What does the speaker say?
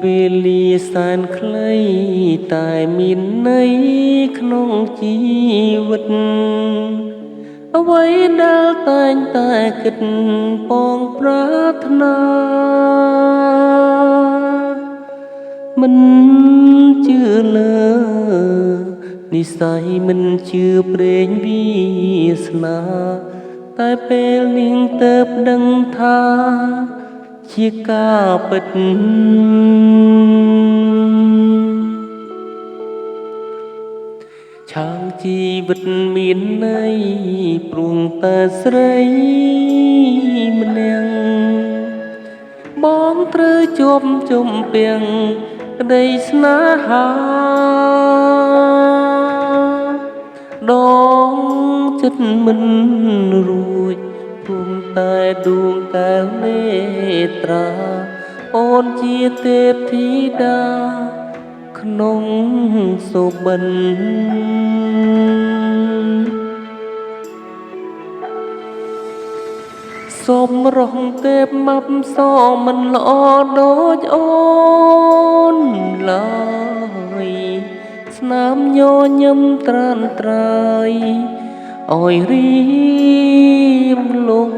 វេលាសែនខ្លីតែមានន័យក្នុងជីវិតអ្វីដែលតែងតែគិតពងប្រាថ្នាមិនជឿលើនិស្ស័យមិនជឿព្រេងវាសនាតែពេលនាងទៅដឹងថាជាការពិតឆាងជីវិតមានន័យព្រួងតែស្រីម្នាក់បងត្រូវជាប់ជំពាំងក្តីស្នេហាដងចិត្តមិនរួចព្រមតែដួងកែវនេត្រាអូនជាទេពធីតាក្នុងសុបិនសូមរងទេពម៉ាប់សមិនល្អដូចអូនឡើយស្នាមញញឹមត្រានត្រើយឲ្យរៀមលង